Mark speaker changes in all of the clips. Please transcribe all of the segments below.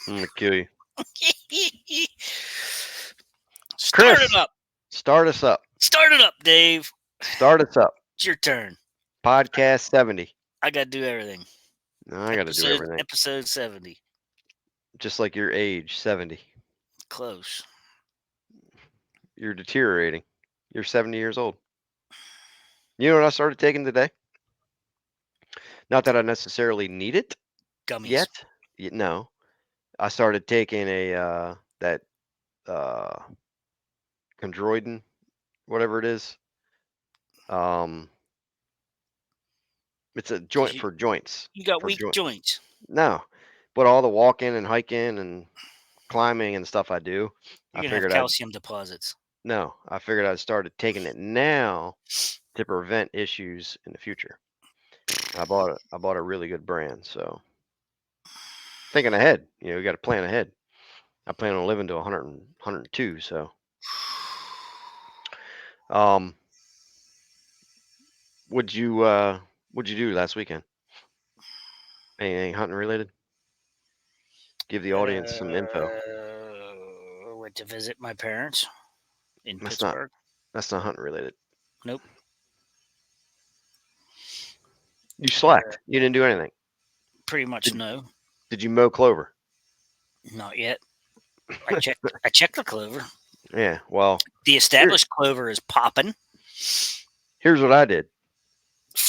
Speaker 1: I'm gonna kill you.
Speaker 2: Start it
Speaker 1: Chris,
Speaker 2: up.
Speaker 1: start us up.
Speaker 2: Start it up, Dave.
Speaker 1: Start us up.
Speaker 2: It's your turn.
Speaker 1: Podcast 70.
Speaker 2: I got to do everything.
Speaker 1: No, I got to do
Speaker 2: Episode
Speaker 1: everything.
Speaker 2: episode 70.
Speaker 1: Just like your age, 70.
Speaker 2: Close.
Speaker 1: You're deteriorating. You're 70 years old. You know what I started taking today? Not that I necessarily need it
Speaker 2: Gummies.
Speaker 1: yet. No, I started taking a that uh chondroitin, whatever it is. Um, it's a
Speaker 2: 'Cause
Speaker 1: joint for joints.
Speaker 2: you got
Speaker 1: For
Speaker 2: weak
Speaker 1: joint.
Speaker 2: joints.
Speaker 1: No, but all the walking and hiking and climbing and stuff I do, I
Speaker 2: You're going to have
Speaker 1: figured I'd
Speaker 2: calcium deposits.
Speaker 1: no, I figured I'd started taking it now to prevent issues in the future. I bought a really good brand, so thinking ahead, you got to plan ahead. I plan on living to 100 102, so um would you what'd you do last weekend? Anything hunting related? Give the audience some info.
Speaker 2: Went to visit my parents in
Speaker 1: That's not
Speaker 2: Pittsburgh.
Speaker 1: that's not hunting related.
Speaker 2: Nope.
Speaker 1: You
Speaker 2: Uh,
Speaker 1: slacked. You didn't do anything.
Speaker 2: pretty much
Speaker 1: Did,
Speaker 2: no.
Speaker 1: did you mow clover?
Speaker 2: Not yet. I checked the clover.
Speaker 1: Yeah, well,
Speaker 2: The
Speaker 1: here,
Speaker 2: established clover is popping.
Speaker 1: here's what I did.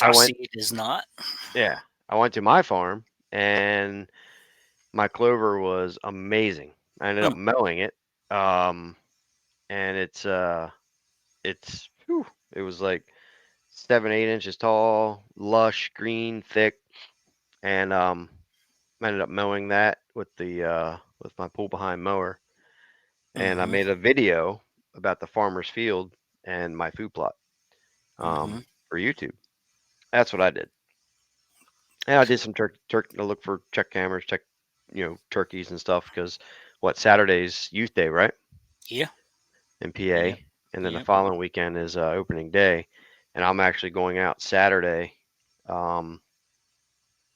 Speaker 1: I
Speaker 2: Frost
Speaker 1: went
Speaker 2: seed is not.
Speaker 1: yeah, I went to my farm and my clover was amazing. I ended
Speaker 2: Hmm.
Speaker 1: up mowing it. Um and it's whew, it was like 7, 8 inches tall, lush, green, thick, and I ended up mowing that with my pull behind mower, and I
Speaker 2: Mm-hmm.
Speaker 1: made a video about the farmer's field and my food plot
Speaker 2: Mm-hmm.
Speaker 1: for YouTube. That's what I did. And I did some I look for check cameras, check turkeys and stuff because what Saturday's youth day, right?
Speaker 2: Yeah.
Speaker 1: In PA,
Speaker 2: Yep.
Speaker 1: and then the
Speaker 2: Yep.
Speaker 1: following weekend is opening day, and I'm actually going out Saturday um,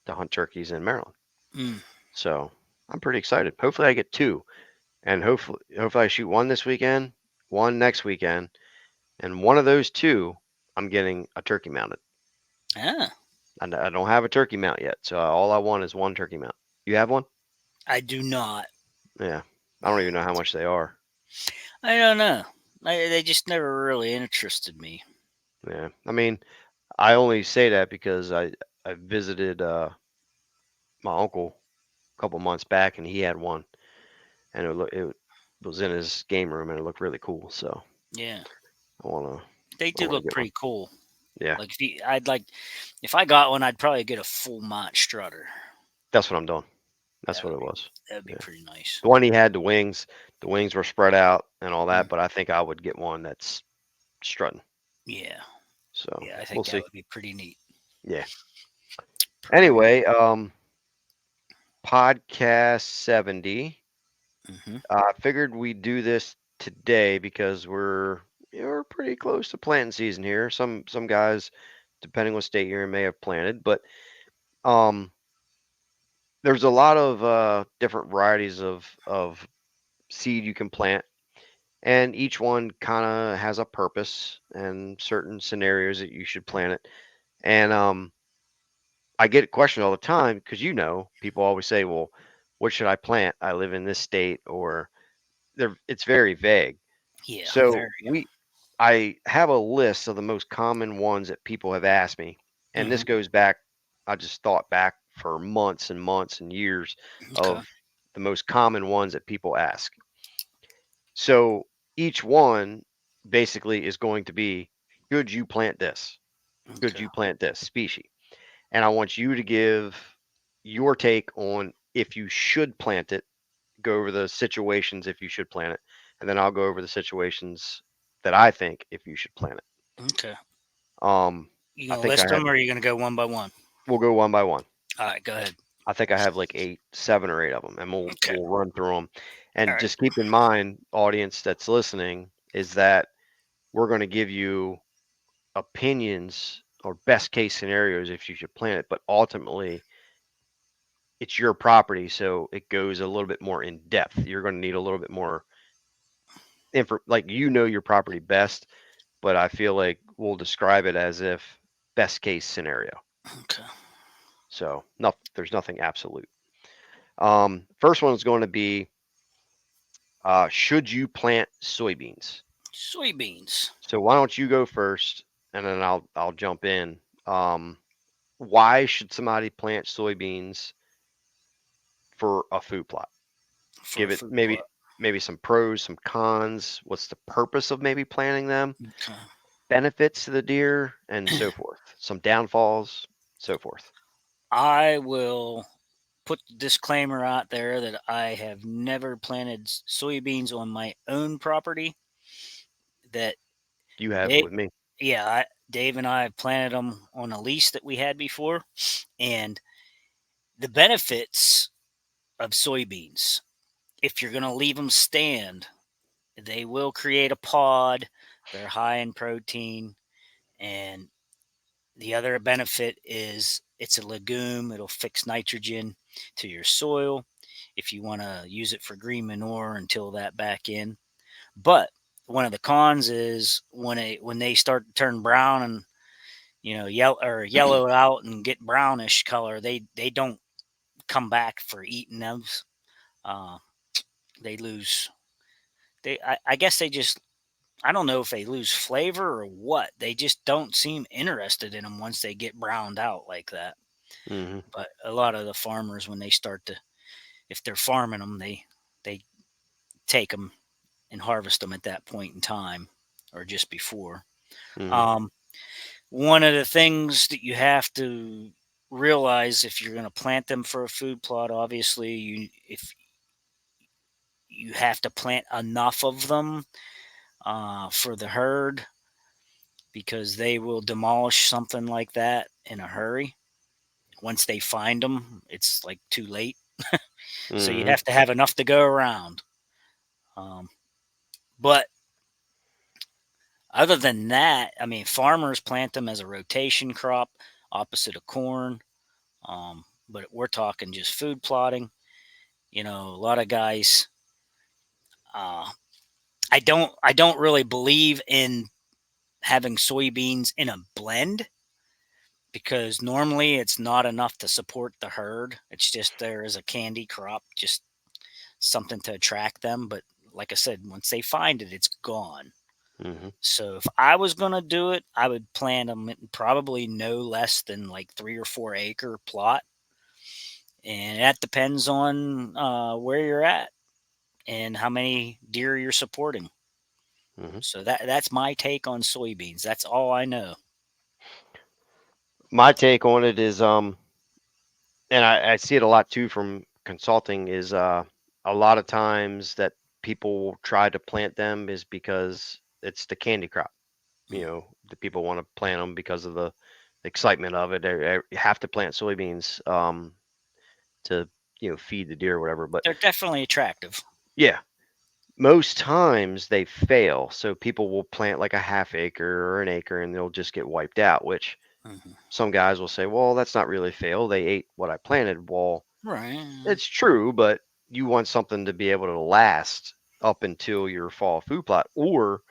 Speaker 1: to hunt turkeys in Maryland.
Speaker 2: Mm.
Speaker 1: So I'm pretty excited. Hopefully I get two, and hopefully I shoot one this weekend, one next weekend, and one of those two I'm getting a turkey mounted.
Speaker 2: Ah,
Speaker 1: I don't have a turkey mount yet, so all I want is one turkey mount. You have one?
Speaker 2: I do not.
Speaker 1: Yeah. I don't even know how much they are.
Speaker 2: I don't know. They just never really interested me.
Speaker 1: Yeah. I mean, I only say that because I visited my uncle a couple months back, and he had one, and it was in his game room, and it looked really cool. So
Speaker 2: Yeah,
Speaker 1: I wanna
Speaker 2: they
Speaker 1: I
Speaker 2: do
Speaker 1: wanna
Speaker 2: look
Speaker 1: get one.
Speaker 2: pretty cool.
Speaker 1: Yeah,
Speaker 2: Like if I got one, I'd probably get a full mont strutter.
Speaker 1: that's what I'm doing. That's
Speaker 2: That
Speaker 1: what
Speaker 2: would
Speaker 1: it
Speaker 2: be
Speaker 1: was.
Speaker 2: that would be
Speaker 1: Yeah,
Speaker 2: pretty nice.
Speaker 1: the one he had, the wings were spread out and all that,
Speaker 2: Mm.
Speaker 1: but I think I would get one that's strutting.
Speaker 2: Yeah,
Speaker 1: So
Speaker 2: yeah, I
Speaker 1: we'll
Speaker 2: think that
Speaker 1: see.
Speaker 2: would be pretty neat.
Speaker 1: Yeah.
Speaker 2: Pretty neat.
Speaker 1: Anyway, podcast 70.
Speaker 2: Hmm.
Speaker 1: I figured we'd do this today because we're pretty close to planting season here. Some guys, depending what state you're in, may have planted, but um, there's a lot of different varieties of seed you can plant, and each one kind of has a purpose and certain scenarios that you should plant it. And I get questioned all the time because people always say, "Well, what should I plant? I live in this state," or it's very vague.
Speaker 2: Yeah,
Speaker 1: So
Speaker 2: very.
Speaker 1: I have a list of the most common ones that people have asked me, and this
Speaker 2: Hmm.
Speaker 1: goes back. I just thought back for months and months and years
Speaker 2: Okay.
Speaker 1: of the most common ones that people ask. So each one basically is going to be, should you plant this? Should
Speaker 2: Okay.
Speaker 1: you plant this species? And I want you to give your take on if you should plant it, go over the situations if you should plant it, and then I'll go over the situations that I think if you should plant it.
Speaker 2: Okay.
Speaker 1: Um,
Speaker 2: You
Speaker 1: I
Speaker 2: gonna
Speaker 1: think I
Speaker 2: list
Speaker 1: have.
Speaker 2: them, or are you gonna go one by one?
Speaker 1: We'll go one by one.
Speaker 2: All right, go ahead.
Speaker 1: I think I have like 7 or 8 of them, and we'll
Speaker 2: Okay.
Speaker 1: we'll run through them.
Speaker 2: All
Speaker 1: And
Speaker 2: right.
Speaker 1: just keep in mind, audience that's listening, is that we're going to give you opinions or best case scenarios if you should plant it, but ultimately, it's your property, so it goes a little bit more in depth. You're going to need a little bit more info, like your property best, but I feel like we'll describe it as if best case scenario.
Speaker 2: Okay.
Speaker 1: So there's nothing absolute. First one is going to be should you plant soybeans?
Speaker 2: Soybeans.
Speaker 1: So why don't you go first, and then I'll jump in. Um, why should somebody plant soybeans for a food plot?
Speaker 2: For
Speaker 1: Give
Speaker 2: a
Speaker 1: it
Speaker 2: food
Speaker 1: maybe some pros, some cons. What's the purpose of maybe planting them?
Speaker 2: plot.
Speaker 1: Benefits to the deer, and
Speaker 2: Okay.
Speaker 1: so forth. Some downfalls, so forth.
Speaker 2: I will put the disclaimer out there that I have never planted soybeans on my own property. That
Speaker 1: You have
Speaker 2: they,
Speaker 1: with me.
Speaker 2: yeah, Dave and I planted them on a lease that we had before, and the benefits of soybeans. If you're going to leave them stand, they will create a pod. They're high in protein, and the other benefit is it's a legume. It'll fix nitrogen to your soil if you want to use it for green manure and till that back in. But one of the cons is when they start to turn brown and yellow out and get brownish color, they don't come back for eating those. Uh, they lose. I guess they just, I don't know if they lose flavor or what. They just don't seem interested in them once they get browned out like that.
Speaker 1: Hmm.
Speaker 2: But a lot of the farmers, when they start to, if they're farming them, they take them and harvest them at that point in time or just before.
Speaker 1: Hmm.
Speaker 2: Um, One of the things that you have to realize if you're going to plant them for a food plot, obviously, if you have to plant enough of them for the herd because they will demolish something like that in a hurry. Once they find them, it's like too late. So you
Speaker 1: Hmm.
Speaker 2: have to have enough to go around. Um, but other than that, I mean, farmers plant them as a rotation crop opposite of corn. But we're talking just food plotting. A lot of guys. Uh, I don't really believe in having soybeans in a blend because normally it's not enough to support the herd. It's just there as a candy crop, just something to attract them. But like I said, once they find it, it's gone.
Speaker 1: Hmm.
Speaker 2: So if I was gonna do it, I would plant them in probably no less than like 3 or 4 acre plot, and that depends on where you're at and how many deer you're supporting.
Speaker 1: Hmm.
Speaker 2: So that's my take on soybeans. That's all I know.
Speaker 1: My take on it is, and I see it a lot too from consulting, is a lot of times that people try to plant them is because it's the candy crop.
Speaker 2: Mm.
Speaker 1: The people want to plant them because of the excitement of it. You have to plant soybeans to feed the deer or whatever. But
Speaker 2: They're definitely attractive.
Speaker 1: yeah, most times they fail. So people will plant like a half acre or an acre and they'll just get wiped out, which
Speaker 2: Hmm.
Speaker 1: some guys will say, well, that's not really fail. They ate what I planted. Well,
Speaker 2: Right.
Speaker 1: it's true, but you want something to be able to last up until your fall food plot. Or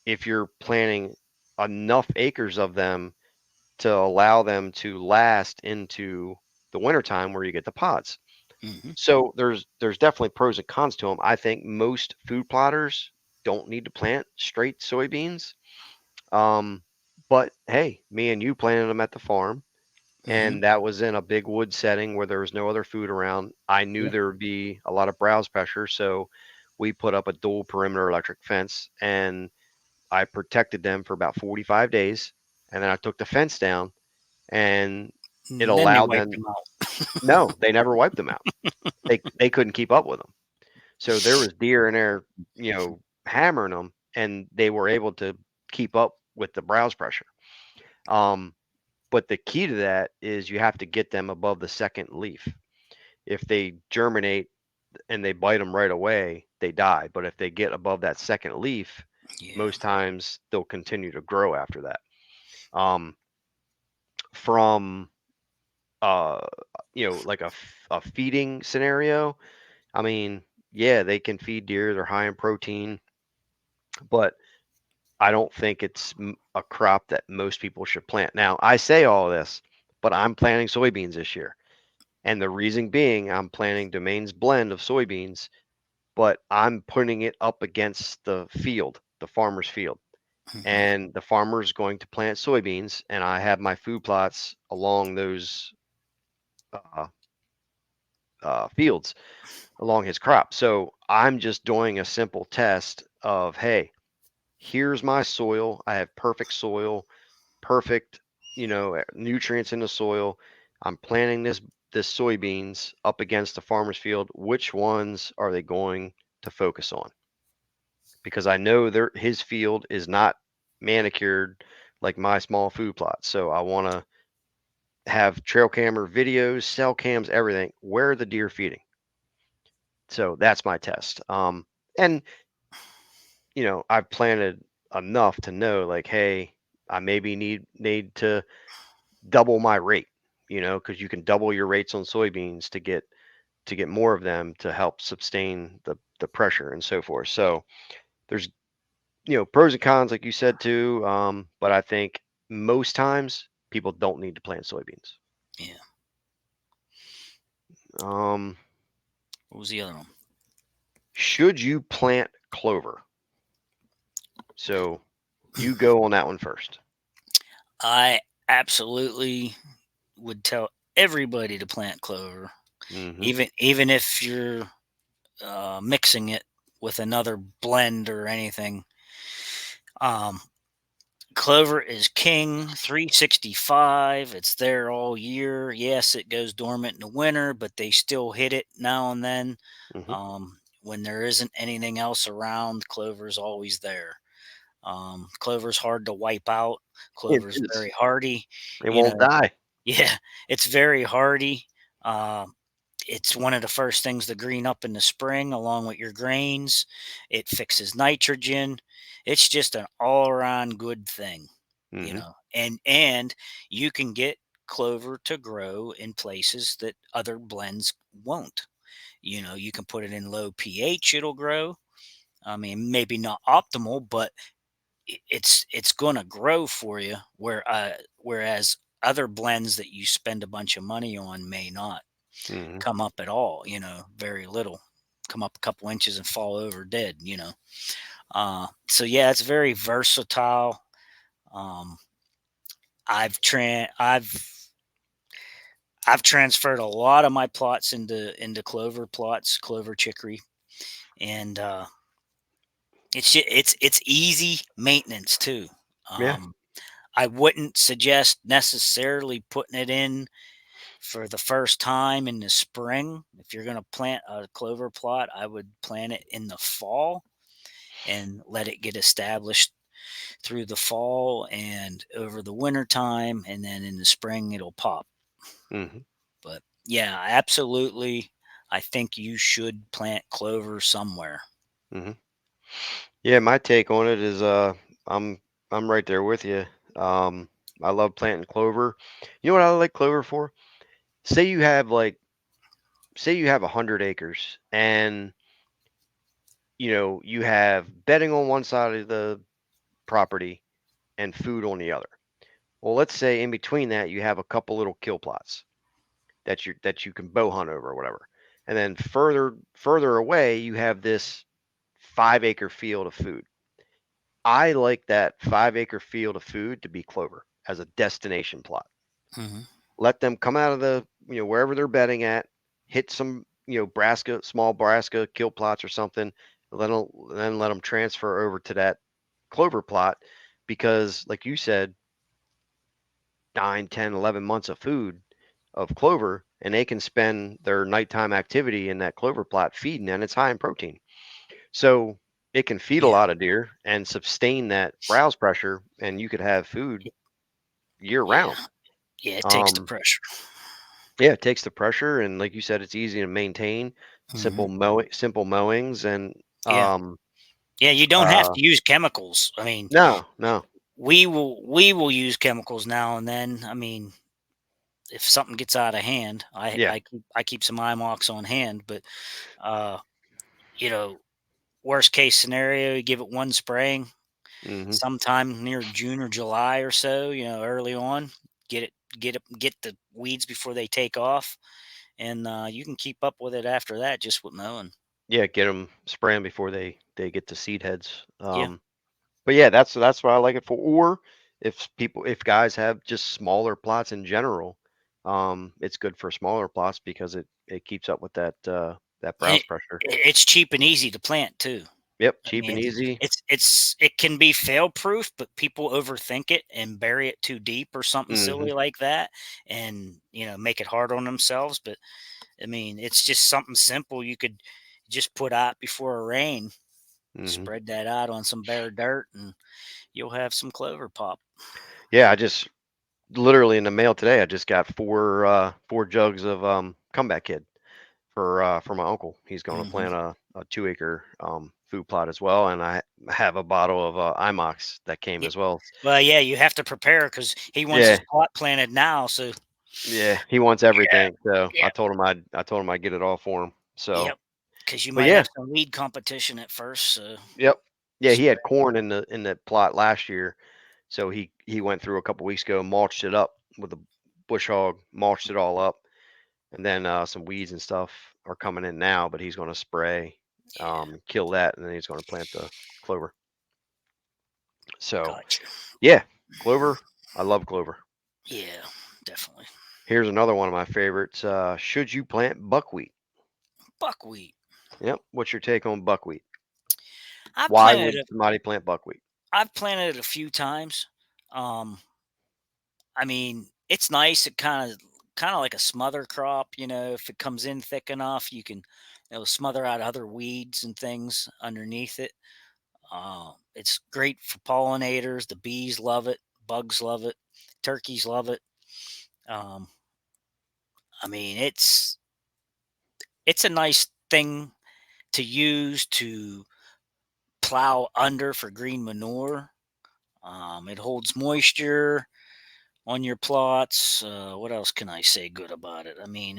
Speaker 1: if you're planting enough acres of them to allow them to last into the wintertime where you get the pods.
Speaker 2: Hmm.
Speaker 1: So there's definitely pros and cons to them. I think most food plotters don't need to plant straight soybeans. Um, but hey, me and you planted them at the farm,
Speaker 2: Hmm.
Speaker 1: and that was in a big wood setting where there was no other food around. I knew
Speaker 2: Yeah.
Speaker 1: there would be a lot of browse pressure, so we put up a dual perimeter electric fence, and I protected them for about 45 days, and then I took the fence down, and it
Speaker 2: And then they
Speaker 1: allowed
Speaker 2: wiped
Speaker 1: them.
Speaker 2: them out.
Speaker 1: No, they never wiped them out. They couldn't keep up with them. So there was deer in there, hammering them, and they were able to keep up with the browse pressure. Um, but the key to that is you have to get them above the second leaf. If they germinate and they bite them right away, they die. But if they get above that second leaf,
Speaker 2: Yeah.
Speaker 1: most times they'll continue to grow after that. Um, from uh, like a feeding scenario, I mean, yeah, they can feed deer. They're high in protein, but I don't think it's a crop that most people should plant. Now, I say all this, but I'm planting soybeans this year. And the reason being, I'm planting Domain's blend of soybeans, but I'm putting it up against the field, the farmer's field.
Speaker 2: Mhm.
Speaker 1: And the farmer's going to plant soybeans, and I have my food plots along those uh, fields, along his crop. So I'm just doing a simple test of, hey, here's my soil. I have perfect soil, perfect, nutrients in the soil. I'm planting this soybeans up against the farmer's field. Which ones are they going to focus on? Because I know his field is not manicured like my small food plot. So I want to have trail camera videos, cell cams, everything. Where are the deer feeding? So that's my test. And I've planted enough to know, like, hey, I maybe need to double my rate, because you can double your rates on soybeans to get more of them to help sustain the pressure and so forth. So there's pros and cons, like you said too. But I think most times people don't need to plant soybeans.
Speaker 2: Yeah.
Speaker 1: Um,
Speaker 2: What was the other one?
Speaker 1: should you plant clover? So you go on that one first.
Speaker 2: I absolutely would tell everybody to plant clover,
Speaker 1: Mm-hmm.
Speaker 2: even if you're mixing it with another blend or anything. Um, Clover is king, 365. It's there all year. Yes, it goes dormant in the winter, but they still hit it now and then.
Speaker 1: Mm-hmm.
Speaker 2: When there isn't anything else around, clover's always there. Clover's hard to wipe out.
Speaker 1: It
Speaker 2: Clover's
Speaker 1: is.
Speaker 2: very hardy.
Speaker 1: It
Speaker 2: You
Speaker 1: won't
Speaker 2: know,
Speaker 1: die.
Speaker 2: yeah, it's very hardy. Um, it's one of the first things to green up in the spring along with your grains. It fixes nitrogen. It's just an all around good thing,
Speaker 1: Mm-hmm.
Speaker 2: and you can get clover to grow in places that other blends won't. You can put it in low pH, it'll grow. I mean, maybe not optimal, but it's going to grow for you, whereas other blends that you spend a bunch of money on may not
Speaker 1: Mm-hmm.
Speaker 2: come up at all, very little, come up a couple inches and fall over dead. So yeah, it's very versatile. Um, I've transferred a lot of my plots into clover plots, clover chicory, and it's easy maintenance too.
Speaker 1: Yeah.
Speaker 2: Um, I wouldn't suggest necessarily putting it in for the first time in the spring. If you're going to plant a clover plot, I would plant it in the fall and let it get established through the fall and over the winter time, and then in the spring it'll pop.
Speaker 1: Mm-hmm.
Speaker 2: But yeah, absolutely, I think you should plant clover somewhere.
Speaker 1: Mm-hmm. Yeah, my take on it is I'm I'm right there with you. Um I love planting clover. You know what I like clover for? Say you have like say you have 100 acres, and you have bedding on one side of the property and food on the other. Well, let's say in between that you have a couple little kill plots that you can bow hunt over or whatever. And then further away you have this 5 acre field of food. I like that 5 acre field of food to be clover as a destination plot.
Speaker 2: Hmm.
Speaker 1: Let them come out of wherever they're bedding at, hit some small brassica kill plots or something. Then let them transfer over to that clover plot, because like you said, 9, 10, 11 months of food of clover, and they can spend their nighttime activity in that clover plot feeding, and it's high in protein. So it can feed a
Speaker 2: Yeah,
Speaker 1: lot of deer and sustain that browse pressure, and you could have food year
Speaker 2: yeah,
Speaker 1: round.
Speaker 2: yeah. It takes the
Speaker 1: Um,
Speaker 2: pressure.
Speaker 1: yeah, it takes the pressure, and like you said, it's easy to maintain.
Speaker 2: Hmm.
Speaker 1: Simple mowings, and
Speaker 2: Yeah,
Speaker 1: um,
Speaker 2: yeah. You don't have
Speaker 1: uh,
Speaker 2: to use chemicals. I mean,
Speaker 1: no, no,
Speaker 2: we will use chemicals now and then. I mean, if something gets out of hand,
Speaker 1: Yeah.
Speaker 2: I keep some IMOX on hand. But uh, you know, worst case scenario, you give it one spraying
Speaker 1: Mhm.
Speaker 2: sometime near June or July or so. Early on, get the weeds before they take off, and you can keep up with it after that just with mowing.
Speaker 1: Yeah, get them spraying before they get to seed heads.
Speaker 2: Yeah.
Speaker 1: But yeah, that's what I like it for. Or if guys have just smaller plots in general, it's good for smaller plots because it keeps up with that
Speaker 2: And
Speaker 1: browse pressure.
Speaker 2: it's cheap and easy to plant too.
Speaker 1: Yep,
Speaker 2: I
Speaker 1: cheap and
Speaker 2: mean,
Speaker 1: easy.
Speaker 2: it can be fail proof, but people overthink it and bury it too deep or something
Speaker 1: Mhm.
Speaker 2: silly like that, and make it hard on themselves. But I mean, it's just something simple you could just put out before a rain,
Speaker 1: Mhm.
Speaker 2: spread that out on some bare dirt, and you'll have some clover pop.
Speaker 1: Yeah, I just literally in the mail today. I just got four jugs of Comeback Kid for my uncle. He's going to
Speaker 2: Hmm.
Speaker 1: plant a 2 acre food plot as well, and I have a bottle of Imox that came
Speaker 2: Yeah.
Speaker 1: as well.
Speaker 2: Well, yeah, you have to prepare because he wants his
Speaker 1: Yeah,
Speaker 2: plot planted now. So
Speaker 1: yeah, he wants
Speaker 2: yeah,
Speaker 1: everything. So
Speaker 2: yeah,
Speaker 1: I told him I'd get it all for him. So,
Speaker 2: yep. Because you
Speaker 1: but
Speaker 2: might
Speaker 1: yeah,
Speaker 2: have some weed competition at first. So
Speaker 1: yep, yeah. He
Speaker 2: spray.
Speaker 1: had corn in the plot last year, so he went through a couple weeks ago, mulched it up with a bush hog, mulched it all up, and then some weeds and stuff are coming in now. But he's going to spray,
Speaker 2: Yeah,
Speaker 1: kill that, and then he's going to plant the clover. So
Speaker 2: gotcha.
Speaker 1: yeah, clover. I love clover.
Speaker 2: Yeah, definitely.
Speaker 1: Here's another one of my favorites. Should you plant buckwheat?
Speaker 2: Buckwheat.
Speaker 1: Yep. What's your take on buckwheat?
Speaker 2: I've
Speaker 1: Why
Speaker 2: planted
Speaker 1: would
Speaker 2: it.
Speaker 1: somebody plant buckwheat?
Speaker 2: I've planted it a few times. Um, I mean, it's nice. It kind of like a smother crop. If it comes in thick enough, you can it'll smother out other weeds and things underneath it. It's great for pollinators. The bees love it. Bugs love it. Turkeys love it. Um, I mean, it's a nice thing to use to plow under for green manure. It holds moisture on your plots. What else can I say good about it? I mean,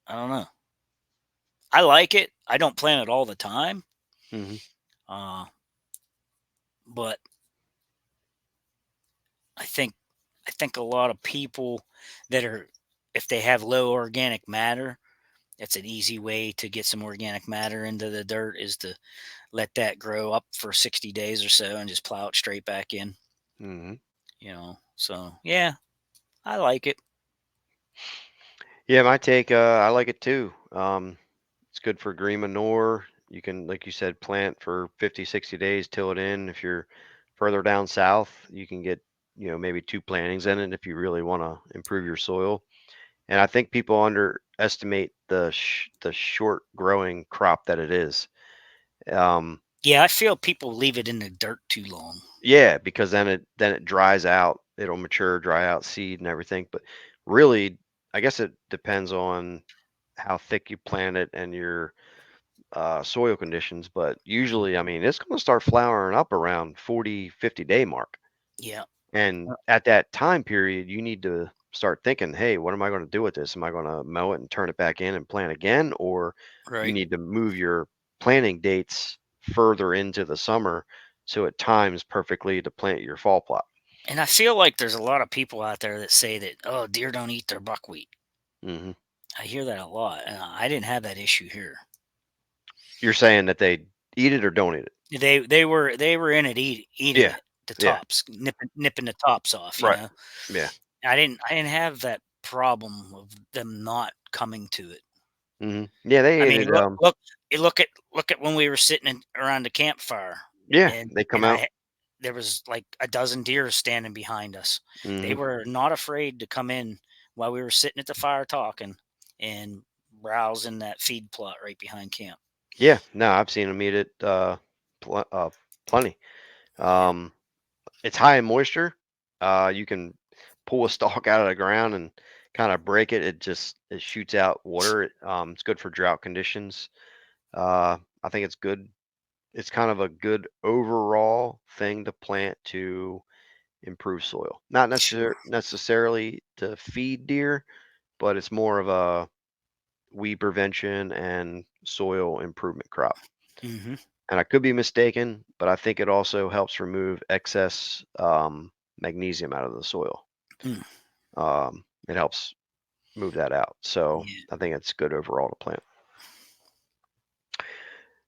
Speaker 2: I don't know. I like it. I don't plant it all the time,
Speaker 1: Hmm.
Speaker 2: uh, but I think I think a lot of people that are, if they have low organic matter, it's an easy way to get some organic matter into the dirt is to let that grow up for 60 days or so and just plow it straight back in.
Speaker 1: Hmm.
Speaker 2: So yeah, I like it.
Speaker 1: Yeah, my take. I like it too. It's good for green manure. You can, like you said, plant for 50, 60 days, till it in. If you're further down south, you can get, maybe two plantings in it if you really want to improve your soil. And I think people underestimate the short growing crop that it is. Um,
Speaker 2: Yeah, I feel people leave it in the dirt too long.
Speaker 1: yeah, because then it dries out. It'll mature, dry out seed and everything. But really, I guess it depends on how thick you plant it and your soil conditions. But usually, I mean, it's going to start flowering up around 40, 50-day mark.
Speaker 2: Yeah,
Speaker 1: And at that time period, you need to start thinking, hey, what am I going to do with this? Am I going to mow it and turn it back in and plant again? Or you
Speaker 2: right.
Speaker 1: need to move your planting dates further into the summer so it times perfectly to plant your fall plot.
Speaker 2: And I feel like there's a lot of people out there that say that, oh, deer don't eat their buckwheat.
Speaker 1: Hmm.
Speaker 2: I hear that a lot, and I didn't have that issue here.
Speaker 1: You're saying that they eat it or don't eat it?
Speaker 2: They were in it eating
Speaker 1: Yeah.
Speaker 2: it, the
Speaker 1: Yeah.
Speaker 2: tops, nipping the tops off.
Speaker 1: Right. Yeah.
Speaker 2: I didn't have that problem of them not coming to it.
Speaker 1: Yeah. They
Speaker 2: I
Speaker 1: ate
Speaker 2: mean,
Speaker 1: it.
Speaker 2: look at when we were sitting around the campfire,
Speaker 1: Yeah.
Speaker 2: and
Speaker 1: They come
Speaker 2: and
Speaker 1: out.
Speaker 2: there was like a dozen deer standing behind us. They
Speaker 1: Hmm.
Speaker 2: were not afraid to come in while we were sitting at the fire talking and browsing that feed plot right behind camp.
Speaker 1: Yeah. No, I've seen them eat it plenty.
Speaker 2: Yeah,
Speaker 1: Um, It's high in moisture. You can pull a stalk out of the ground and kind of break it. It shoots out water. It's good for drought conditions. I think it's good. It's kind of a good overall thing to plant to improve soil. Not
Speaker 2: Sure.
Speaker 1: necessarily to feed deer, but it's more of a weed prevention and soil improvement crop.
Speaker 2: Hmm.
Speaker 1: And I could be mistaken, but I think it also helps remove excess magnesium out of the soil.
Speaker 2: Mm.
Speaker 1: It helps move that out. So
Speaker 2: Yeah.
Speaker 1: I think it's good overall to plant.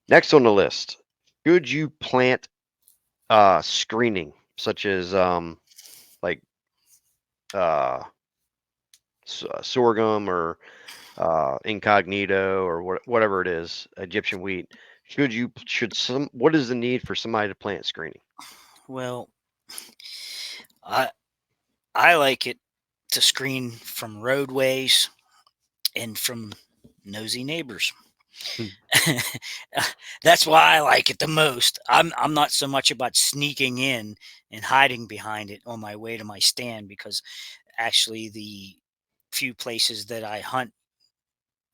Speaker 1: Next on the list, should you plant screening such as like uh, sorghum or incognito or whatever it is, Egyptian wheat? What is the need for somebody to plant screening?
Speaker 2: Well, I I like it to screen from roadways and from nosy neighbors.
Speaker 1: Hmm.
Speaker 2: That's why I like it the most. I'm not so much about sneaking in and hiding behind it on my way to my stand, because actually the few places that I hunt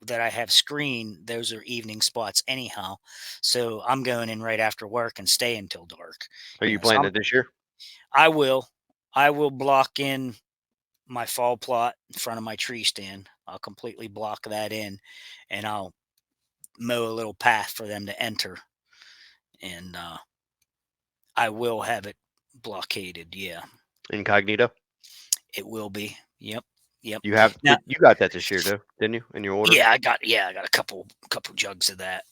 Speaker 2: that I have screened, those are evening spots anyhow. So I'm going in right after work and stay until dark.
Speaker 1: Are
Speaker 2: You
Speaker 1: you
Speaker 2: know, so
Speaker 1: planting it this year?
Speaker 2: I will I will block in my fall plot in front of my tree stand. I'll completely block that in, and I'll mow a little path for them to enter, and I will have it blockaded. Yeah,
Speaker 1: Incognito?
Speaker 2: it will be. Yep, yep. Now,
Speaker 1: You got that this year, though, didn't you? In your order?
Speaker 2: yeah, I got a couple jugs of that.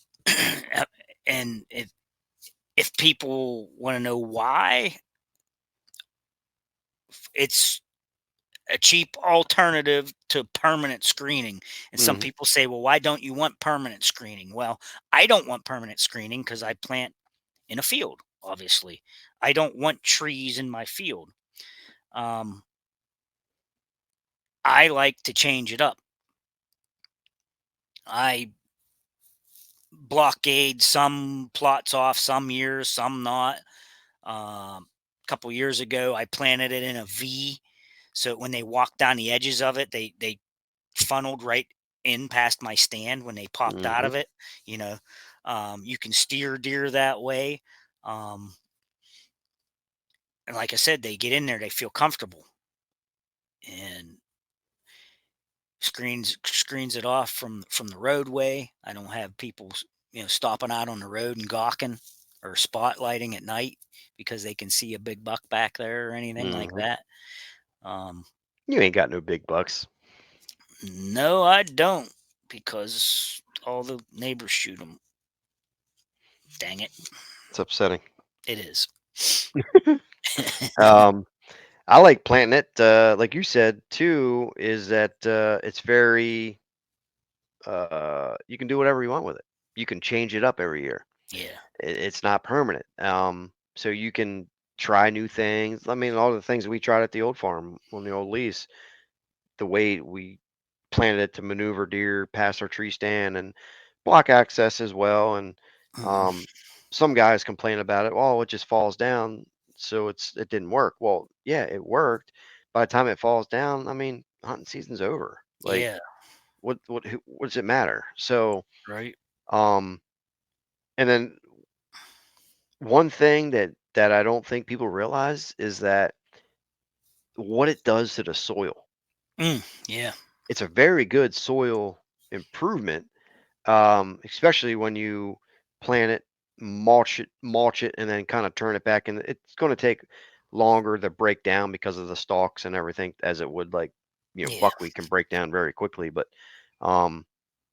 Speaker 2: And if people want to know why, it's a cheap alternative to permanent screening. And some
Speaker 1: Hmm.
Speaker 2: people say, well, why don't you want permanent screening? Well, I don't want permanent screening because I plant in a field, obviously. I don't want trees in my field. Um, I like to change it up. I blockade some plots off some years, some not. A couple years ago, I planted it in a V, so when they walked down the edges of it, they funneled right in past my stand when they popped out
Speaker 1: Hmm.
Speaker 2: of it. You know, you can steer deer that way, um, and like I said, they get in there, they feel comfortable, and screens it off from the roadway. I don't have people, stopping out on the road and gawking or spotlighting at night because they can see a big buck back there or anything like
Speaker 1: Hmm.
Speaker 2: that. Um,
Speaker 1: You ain't got no big bucks.
Speaker 2: no, I don't, because all the neighbors shoot them. Dang it,
Speaker 1: It's upsetting.
Speaker 2: it is.
Speaker 1: Um, I like planting it, like you said too, is that it's very you can do whatever you want with it. You can change it up every year.
Speaker 2: Yeah.
Speaker 1: It's not permanent. So you can try new things. I mean, all the things we tried at the old farm on the old lease, the way we planted it to maneuver deer past our tree stand and block access as well. And
Speaker 2: Mhm.
Speaker 1: um, some guys complain about it. Oh, it just falls down, so it didn't work. Well, yeah, it worked. By the time it falls down, I mean, hunting season's over. Like,
Speaker 2: Yeah.
Speaker 1: what does it matter? So,
Speaker 2: Right.
Speaker 1: um, and then one thing that I don't think people realize is that what it does to the soil.
Speaker 2: Yeah.
Speaker 1: It's a very good soil improvement, especially when you plant it, mulch it, and then kind of turn it back. And it's going to take longer to break down because of the stalks and everything, as it would like,
Speaker 2: Yeah.
Speaker 1: buckwheat can break down very quickly. But um,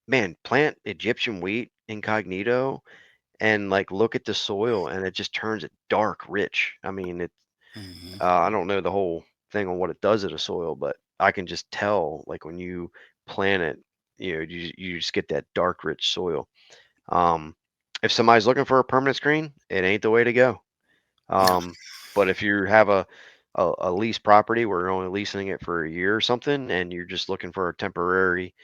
Speaker 1: man, plant Egyptian wheat incognito and like look at the soil, and it just turns it dark, rich. I mean,
Speaker 2: Mhm.
Speaker 1: I don't know the whole thing on what it does to the soil, but I can just tell, like when you plant it, you just get that dark, rich soil. Um, if somebody's looking for a permanent screen, it ain't the way to go.
Speaker 2: No.
Speaker 1: But if you have a lease property where you're only leasing it for a year or something, and you're just looking for a temporary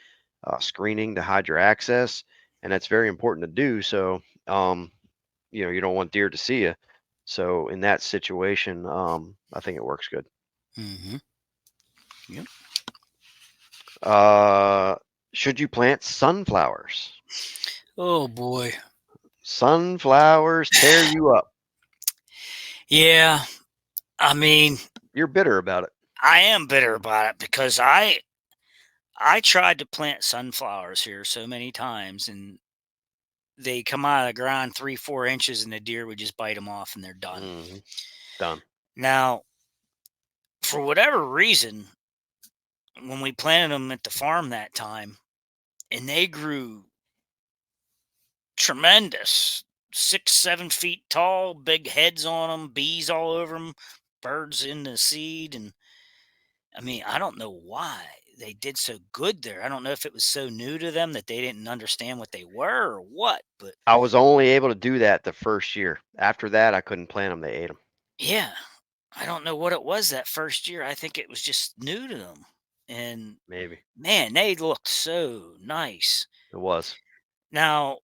Speaker 1: screening to hide your access, and that's very important to do. So, you don't want deer to see you. So in that situation, I think it works good.
Speaker 2: Mhm. Yep.
Speaker 1: Uh, should you plant sunflowers?
Speaker 2: Oh boy.
Speaker 1: Sunflowers tear you up.
Speaker 2: Yeah. I mean,
Speaker 1: You're bitter about it.
Speaker 2: I am bitter about it because I tried to plant sunflowers here so many times, and they come out of the ground 3, 4 inches, and the deer would just bite them off, and they're done.
Speaker 1: Mhm. Done.
Speaker 2: Now, for whatever reason, when we planted them at the farm that time, and they grew tremendous, 6, 7 feet tall, big heads on them, bees all over them, birds in the seed, and I mean, I don't know why they did so good there. I don't know if it was so new to them that they didn't understand what they were or what, but
Speaker 1: I was only able to do that the first year. After that, I couldn't plant them. They ate them.
Speaker 2: yeah, I don't know what it was that first year. I think it was just new to them. And
Speaker 1: Maybe.
Speaker 2: man, they looked so nice.
Speaker 1: It was.
Speaker 2: Now,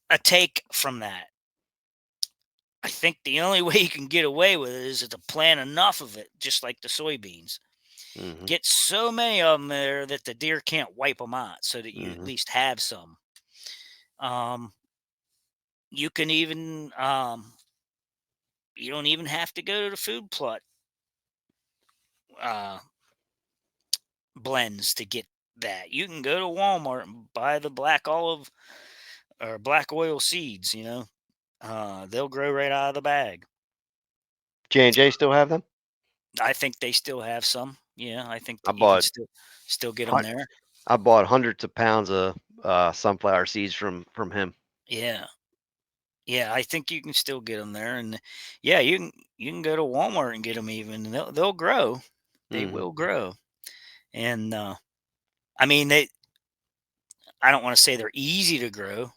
Speaker 2: a take from that, I think the only way you can get away with it is to plant enough of it, just like the soybeans.
Speaker 1: Mhm.
Speaker 2: Get so many of them there that the deer can't wipe them out, so that you at
Speaker 1: Mhm.
Speaker 2: least have some. Um, you can even you don't even have to go to the food plot uh, blends to get that. You can go to Walmart and buy the black olive or black oil seeds. They'll grow right out of the bag.
Speaker 1: J&J still have them?
Speaker 2: I think they still have some. Yeah, I think
Speaker 1: I
Speaker 2: that you can
Speaker 1: bought
Speaker 2: still get them
Speaker 1: hun
Speaker 2: there.
Speaker 1: I bought hundreds of pounds of, sunflower seeds from him.
Speaker 2: Yeah, yeah, I think you can still get them there, and yeah, you can go to Walmart and get them even. And they'll grow. They
Speaker 1: Mhm.
Speaker 2: will grow, and I mean they. I don't want to say they're easy to grow,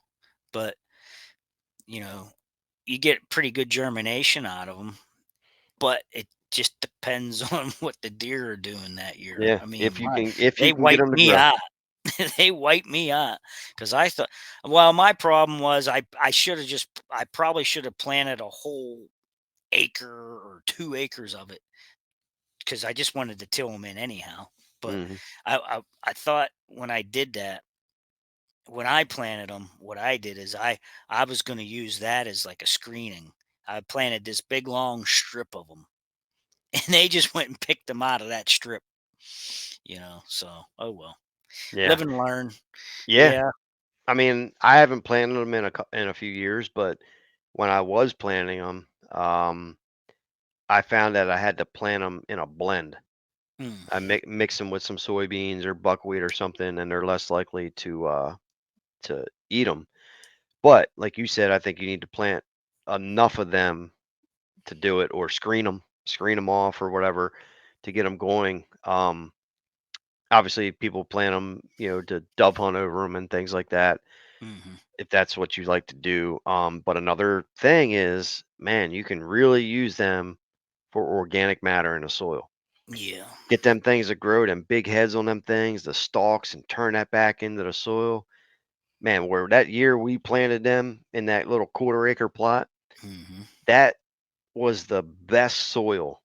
Speaker 2: but you know you get pretty good germination out of them. But it just depends on what the deer are doing that year.
Speaker 1: Yeah,
Speaker 2: I mean,
Speaker 1: if you
Speaker 2: they
Speaker 1: can get
Speaker 2: wipe
Speaker 1: them to
Speaker 2: me
Speaker 1: grow.
Speaker 2: out. They wipe me out because I thought. Well, my problem was I should have just I probably should have planted a whole acre or 2 acres of it because I just wanted to till them in anyhow. But
Speaker 1: Mhm.
Speaker 2: I thought when I did that, when I planted them, what I did is I was going to use that as like a screening. I planted this big long strip of them, and they just went and picked them out of that strip. So oh well,
Speaker 1: Yeah.
Speaker 2: live and learn.
Speaker 1: Yeah.
Speaker 2: Yeah.
Speaker 1: I mean, I haven't planted them in a few years, but when I was planting them, I found that I had to plant them in a blend.
Speaker 2: Mm,
Speaker 1: I mix them with some soybeans or buckwheat or something, and they're less likely to eat them. But like you said, I think you need to plant enough of them to do it, or screen them off or whatever to get them going. Obviously, people plant them, to dove hunt over them and things like that,
Speaker 2: hmm.
Speaker 1: if that's what you like to do. But another thing is, man, you can really use them for organic matter in the soil.
Speaker 2: Yeah.
Speaker 1: Get them things that grow, them big heads on them things, the stalks, and turn that back into the soil. Man, where that year we planted them in that little quarter-acre plot,
Speaker 2: Hmm.
Speaker 1: that was the best soil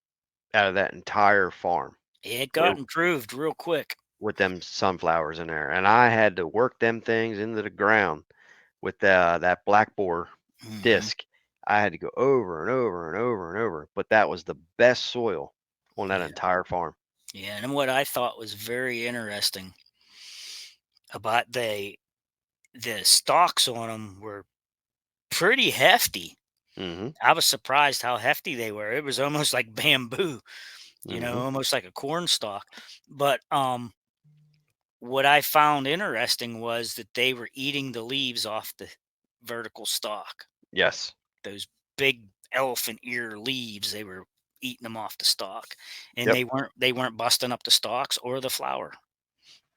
Speaker 1: out of that entire farm
Speaker 2: It got
Speaker 1: were
Speaker 2: improved real quick.
Speaker 1: with them sunflowers in there, and I had to work them things into the ground with that black bore
Speaker 2: Hmm.
Speaker 1: disc. I had to go over and over and over and over, but that was the best soil on that
Speaker 2: Yeah.
Speaker 1: entire farm.
Speaker 2: Yeah. And what I thought was very interesting about the stalks on them were pretty hefty.
Speaker 1: Mhm,
Speaker 2: I was surprised how hefty they were. It was almost like bamboo,
Speaker 1: mhm.
Speaker 2: almost like a corn stalk. But what I found interesting was that they were eating the leaves off the vertical stalk.
Speaker 1: Yes.
Speaker 2: Those big elephant ear leaves, they were eating them off the stalk, and
Speaker 1: Yep.
Speaker 2: they weren't busting up the stalks or the flower.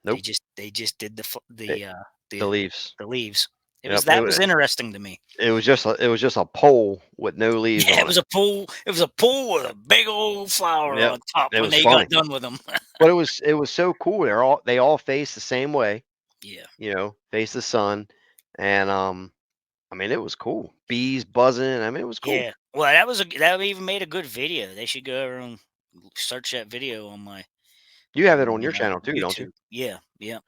Speaker 2: They
Speaker 1: Nope.
Speaker 2: just they just did
Speaker 1: It the
Speaker 2: the
Speaker 1: leaves.
Speaker 2: the leaves.
Speaker 1: Yep.
Speaker 2: That was interesting to me.
Speaker 1: It was just a pole with no leaves
Speaker 2: Yeah, it
Speaker 1: on it.
Speaker 2: was a pool. It was a pool with a big old flower
Speaker 1: Yep.
Speaker 2: on top
Speaker 1: It
Speaker 2: when
Speaker 1: was
Speaker 2: they
Speaker 1: funny,
Speaker 2: got done with them.
Speaker 1: but it was so cool. They all face the same way,
Speaker 2: Yeah.
Speaker 1: face the sun, and I mean, it was cool. Bees buzzing. I mean, it was cool.
Speaker 2: Yeah. Well, that even made a good video. They should go over and search that video on my
Speaker 1: You have
Speaker 2: on
Speaker 1: it on your
Speaker 2: my
Speaker 1: channel too, don't you?
Speaker 2: YouTube. Yeah. Yeah.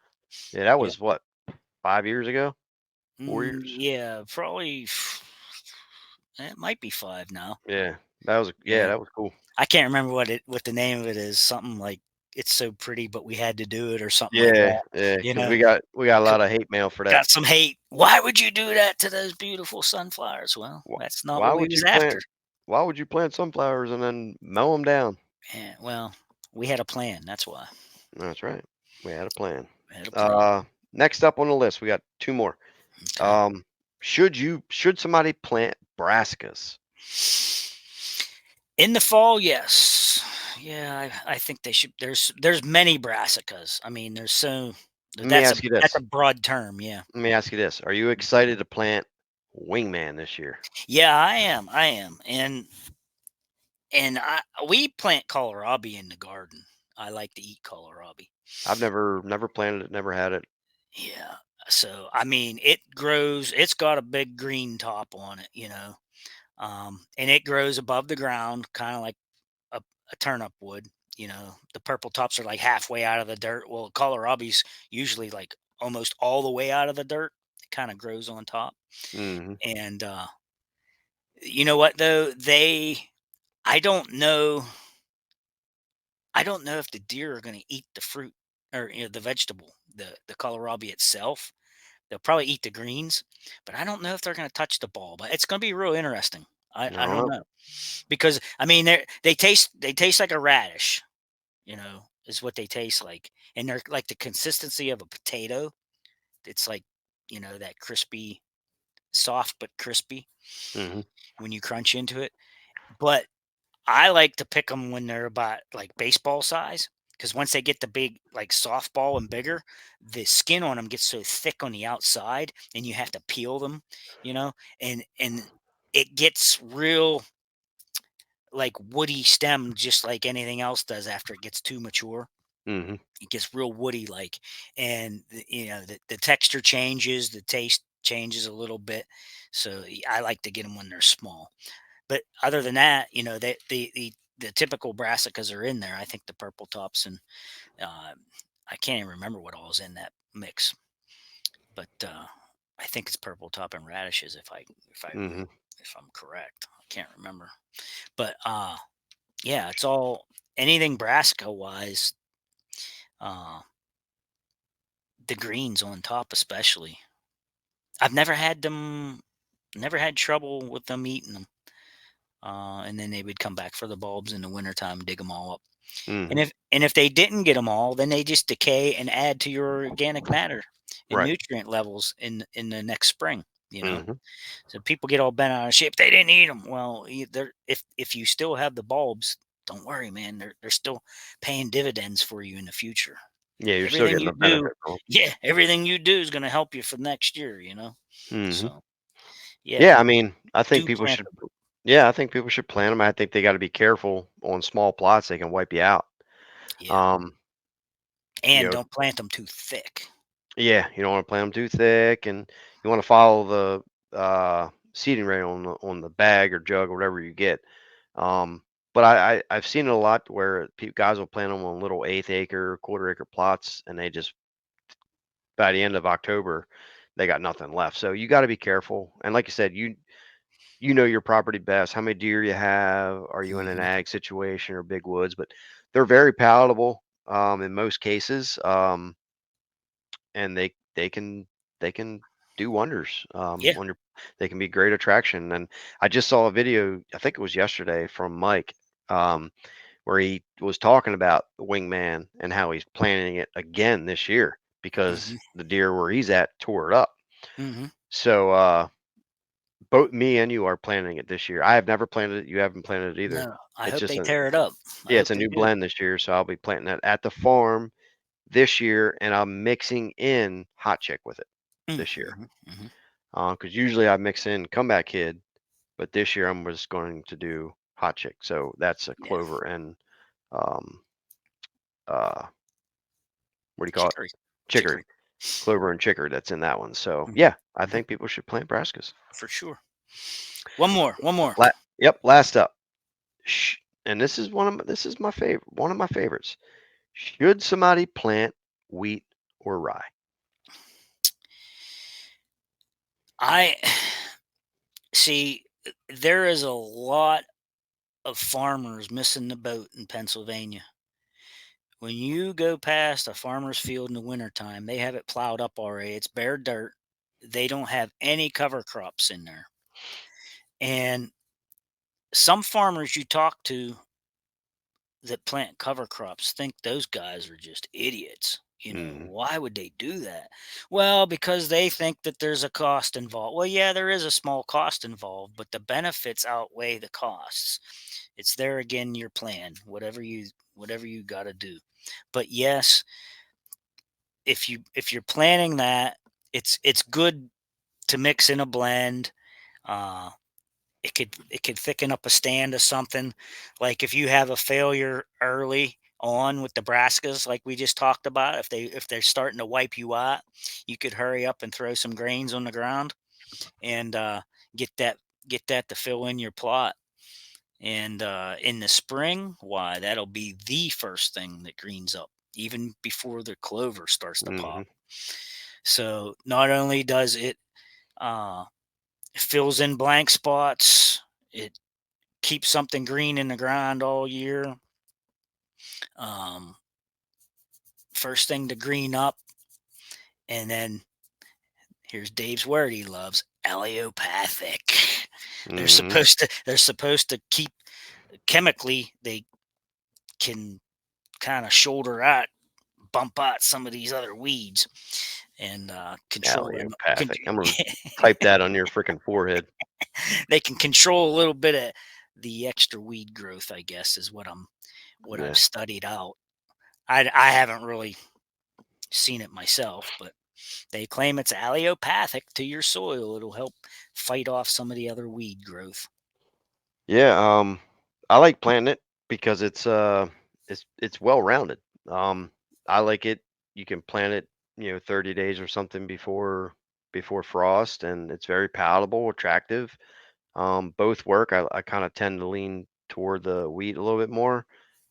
Speaker 1: Yeah, that
Speaker 2: Yeah.
Speaker 1: was what, 5 years ago, 4 years.
Speaker 2: Yeah. Probably. It might be 5 now.
Speaker 1: Yeah, That was yeah,
Speaker 2: Yeah.
Speaker 1: that was cool.
Speaker 2: I can't remember what the name of it is. Something like "It's so pretty, but we had to do it," or something like
Speaker 1: Yeah,
Speaker 2: that.
Speaker 1: yeah,
Speaker 2: You
Speaker 1: because
Speaker 2: know,
Speaker 1: we got a
Speaker 2: C-
Speaker 1: lot of hate mail for that.
Speaker 2: got some hate. Why would you do that to those beautiful sunflowers? Well,
Speaker 1: Wh
Speaker 2: that's not
Speaker 1: why
Speaker 2: what we
Speaker 1: would
Speaker 2: was
Speaker 1: you
Speaker 2: after.
Speaker 1: plant sunflowers and then mow them down?
Speaker 2: Yeah, well, we had a plan. That's why
Speaker 1: That's right. We had a plan.
Speaker 2: we had a plan.
Speaker 1: Uh, Next up on the list, we got 2 more.
Speaker 2: Okay.
Speaker 1: Um, should somebody plant brassicas?
Speaker 2: In the fall, yes. Yeah, I think they should. There's many brassicas. I mean, there's so
Speaker 1: Let me
Speaker 2: that's a
Speaker 1: ask you
Speaker 2: that's a
Speaker 1: this.
Speaker 2: broad term. Yeah.
Speaker 1: Let me ask you this. Are you excited to plant wingman this year?
Speaker 2: Yeah, I am. I am. And we plant kohlrabi in the garden. I like to eat kohlrabi.
Speaker 1: I've never planted it, never had it.
Speaker 2: Yeah. So I mean, it grows. It's got a big green top on it, and it grows above the ground, kind of like a turnip would. The purple tops are like halfway out of the dirt. Well, kohlrabi's usually like almost all the way out of the dirt. It kind of grows on top.
Speaker 1: Mhm.
Speaker 2: And you know what though? I don't know. I don't know if the deer are going to eat the fruit or the vegetable, the kohlrabi itself. They'll probably eat the greens, but I don't know if they're going to touch the ball. But it's going to be real interesting. I,
Speaker 1: I
Speaker 2: I
Speaker 1: don't
Speaker 2: don't
Speaker 1: know.
Speaker 2: know because I mean they taste like a radish. Is what they taste like, and they're like the consistency of a potato. It's like that crispy, soft but crispy
Speaker 1: Mhm.
Speaker 2: when you crunch into it. But I like to pick them when they're about like baseball size, because once they get the big like softball and bigger, the skin on them gets so thick on the outside, and you have to peel them, you know, and it gets real like woody stem, just like anything else does after it gets too mature.
Speaker 1: Mhm.
Speaker 2: It gets real woody like, and the texture changes, the taste changes a little bit. So I like to get them when they're small. But other than that, the typical brassicas are in there. I think the purple tops and uh, I can't even remember what all is in that mix, but I think it's purple top and radishes
Speaker 1: Mhm.
Speaker 2: if I'm correct. I can't remember, but yeah, it's all anything brassica wise. Uh, the greens on top, especially. I've never had trouble with them eating them. And then they would come back for the bulbs in the wintertime, dig them all up. And
Speaker 1: Mhm.
Speaker 2: if they didn't get them all, then they just decay and add to your organic matter and
Speaker 1: Right.
Speaker 2: nutrient levels in the next spring. You know,
Speaker 1: Mhm.
Speaker 2: so people get all bent out of shape. They didn't eat them. Well, if you still have the bulbs, don't worry, man. They're still paying dividends for you in the future.
Speaker 1: Yeah, you're still
Speaker 2: Everything
Speaker 1: getting
Speaker 2: you
Speaker 1: the
Speaker 2: do,
Speaker 1: benefit from
Speaker 2: yeah, everything you do is going to help you for next year.
Speaker 1: them. Mhm.
Speaker 2: So yeah,
Speaker 1: Yeah, I mean, I think
Speaker 2: do
Speaker 1: people
Speaker 2: plant
Speaker 1: should
Speaker 2: them.
Speaker 1: yeah, I think people should plant them. I think they gotta be careful on small plots, they can wipe you out.
Speaker 2: Yeah,
Speaker 1: Um, you
Speaker 2: and
Speaker 1: know
Speaker 2: don't plant them too thick.
Speaker 1: yeah, you don't wanna plant them too thick, and you wanna follow the, seeding rate on the bag or jug or whatever you get. But I've seen it a lot where guys will plant them on little eighth acre, quarter acre plots, and they just by the end of October, they got nothing left. So you gotta be careful, and like you said, you know your property best, how many deer you have, are you in an
Speaker 2: Mhm.
Speaker 1: ag situation or big woods, but they're very palatable, in most cases, and they can do wonders,
Speaker 2: Yeah.
Speaker 1: on your they can be great attraction, and I just saw a video, I think it was yesterday from Mike, um, where he was talking about the wingman and how he's planning it again this year because
Speaker 2: Mhm.
Speaker 1: the deer where he's at tore it up.
Speaker 2: Mhm.
Speaker 1: So, both me and you are planning it this year. I have never planted it. You haven't planted it either.
Speaker 2: No, I
Speaker 1: It's
Speaker 2: hope
Speaker 1: just
Speaker 2: they
Speaker 1: a
Speaker 2: tear it up. I
Speaker 1: yeah, it's
Speaker 2: hope
Speaker 1: a
Speaker 2: they
Speaker 1: new
Speaker 2: do.
Speaker 1: blend this year, so I'll be planting that at the farm this year, and I'm mixing in hot chick with it this year.
Speaker 2: Mhm. Mhm.
Speaker 1: Because usually I mix in comeback kid, but this year I'm just going to do hot chick. So that's a
Speaker 2: Yeah.
Speaker 1: clover and um uh what do you call it?
Speaker 2: Chicory.
Speaker 1: Chicory.
Speaker 2: Chicory.
Speaker 1: Clover and chicory that's in that one. So
Speaker 2: Mhm.
Speaker 1: yeah, I
Speaker 2: Mhm.
Speaker 1: think people should plant brassicas.
Speaker 2: For sure. One more. One more.
Speaker 1: Yep, last up. And this is my favorite, one of my favorites. Should somebody plant wheat or rye?
Speaker 2: I see. There is a lot of farmers missing the boat in Pennsylvania. When you go past a farmer's field in the wintertime, they have it plowed up already. It's bare dirt. They don't have any cover crops in there. And some farmers you talk to that plant cover crops think those guys are just idiots.
Speaker 1: Mhm.
Speaker 2: Why would they do that? Well, because they think that there's a cost involved. Well, yeah, there is a small cost involved, but the benefits outweigh the costs. It's there again, your plan, whatever you got to do. But yes, if you're planning that, it's good to mix in a blend. Uh, it could thicken up a stand of something. Like if you have a failure early on with the brassicas, like we just talked about, if they're starting to wipe you out, you could hurry up and throw some grains on the ground and get that get that to fill in your plot. And in the spring, why that'll be the first thing that greens up, even before the clover starts to pop.
Speaker 1: Mhm.
Speaker 2: So not only does it uh, fills in blank spots, it keep something green in the ground all year. Um, First thing to green up, and then here's Dave's word he loves: allelopathic. They're
Speaker 1: Mhm.
Speaker 2: supposed to they're supposed to keep chemically. They can kind of shoulder out, bump out some of these other weeds, and control them.
Speaker 1: Allopathic. I'm gonna type that on your freaking forehead.
Speaker 2: They can control a little bit of the extra weed growth, I guess, is what I've
Speaker 1: Yeah.
Speaker 2: studied out. I haven't really seen it myself, but they claim it's allelopathic to your soil. It'll help fight off some of the other weed growth.
Speaker 1: Yeah, I like planting it because it's well rounded. Um, I like it. You can plant it, 30 days or something before frost, and it's very palatable, attractive. Both work. I kind of tend to lean toward the wheat a little bit more.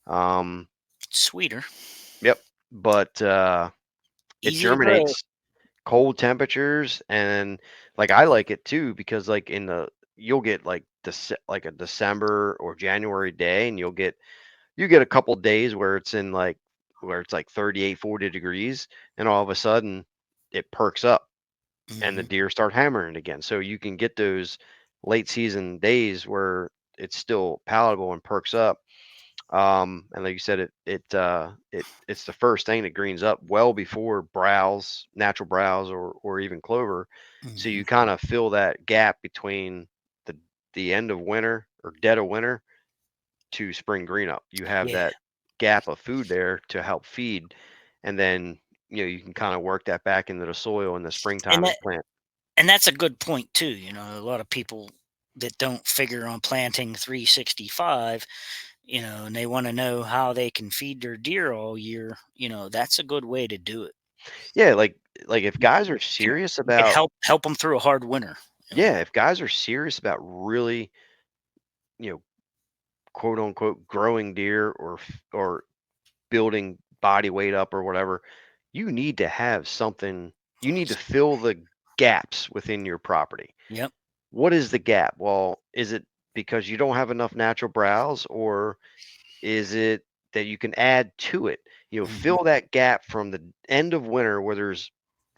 Speaker 1: Um,
Speaker 2: Sweeter,
Speaker 1: yep, but it
Speaker 2: easy to grow.
Speaker 1: germinates cold temperatures, and like I like it too because like you'll get like like a December or January day, and you get a couple days where it's like 38, 40 degrees, and all of a sudden it perks up and the
Speaker 2: Hmm.
Speaker 1: deer start hammering again. So you can get those late season days where it's still palatable and perks up. And like you said, it's the first thing that greens up well before browse, natural browse, or even clover. So
Speaker 2: Hmm.
Speaker 1: you kind of fill that gap between the the end of winter or dead of winter to spring green up. You have
Speaker 2: Yeah,
Speaker 1: that gap of food there to help feed, and then you can kind of work that back into the soil in the
Speaker 2: and
Speaker 1: springtime
Speaker 2: that
Speaker 1: and plant.
Speaker 2: and that's a good point too. A lot of people that don't figure on planting 365, and they want to know how they can feed their deer all year. That's a good way to do it.
Speaker 1: Yeah, like if
Speaker 2: You
Speaker 1: guys are
Speaker 2: can
Speaker 1: serious
Speaker 2: you can
Speaker 1: about
Speaker 2: help them through a hard winter. You know?
Speaker 1: yeah, if guys are serious about really you know quote unquote growing deer or building body weight up or whatever, you need to have something, you need to fill the gaps within your property.
Speaker 2: Yep.
Speaker 1: What is the gap? Well, is it because you don't have enough natural browse, or is it that you can add to it?
Speaker 2: Hmm.
Speaker 1: Fill that gap from the end of winter where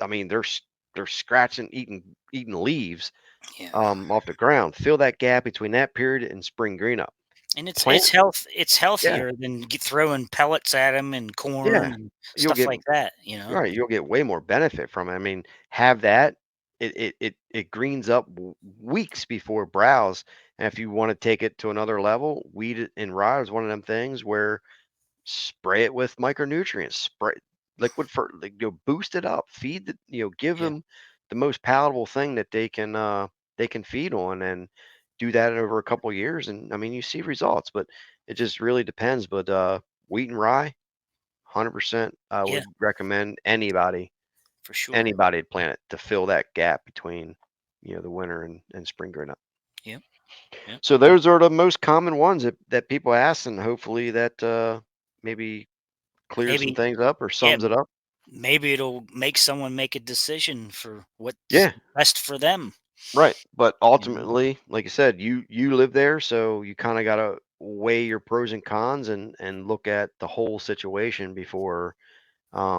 Speaker 1: I mean, they're scratching, eating leaves
Speaker 2: Yeah.
Speaker 1: off the ground. Fill that gap between that period and spring green up.
Speaker 2: And it's
Speaker 1: Plant,
Speaker 2: it's health it's
Speaker 1: yeah,
Speaker 2: healthier than throwing pellets at them and
Speaker 1: yeah.
Speaker 2: corn and
Speaker 1: You'll
Speaker 2: stuff
Speaker 1: get
Speaker 2: like that.
Speaker 1: right. You'll get way more benefit from it. I mean, have that. It greens up weeks before browse. And if you want to take it to another level, weed it and rye is one of them things where spray it with micronutrients, spray liquid for like, boost it up, feed give
Speaker 2: Yeah.
Speaker 1: them the most palatable thing that they can feed on, and do that over a couple years, and I mean you see results, but it just really depends. But wheat and rye, 100%, I
Speaker 2: Yeah,
Speaker 1: would recommend
Speaker 2: for sure.
Speaker 1: anybody to plant it to fill that gap between the winter and spring growing up.
Speaker 2: Yep. Yep.
Speaker 1: So those are the most common ones that people ask, and hopefully that maybe clears some
Speaker 2: Maybe
Speaker 1: things up or
Speaker 2: yeah,
Speaker 1: sums it up.
Speaker 2: maybe it'll make someone make a decision for what's
Speaker 1: Yeah,
Speaker 2: best for them.
Speaker 1: right. But
Speaker 2: You know?
Speaker 1: ultimately, like I said, you live there, so you kind of gotta. weigh your pros and cons and look at the whole situation before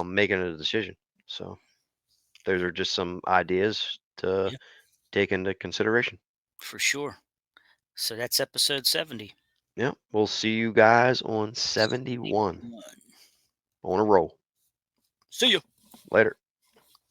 Speaker 1: making a decision. So those are just some ideas to
Speaker 2: Yeah,
Speaker 1: take into consideration.
Speaker 2: for sure. So that's episode 70.
Speaker 1: Yeah, we'll see you guys on 71
Speaker 2: 71.
Speaker 1: on a roll.
Speaker 2: See you.
Speaker 1: Later.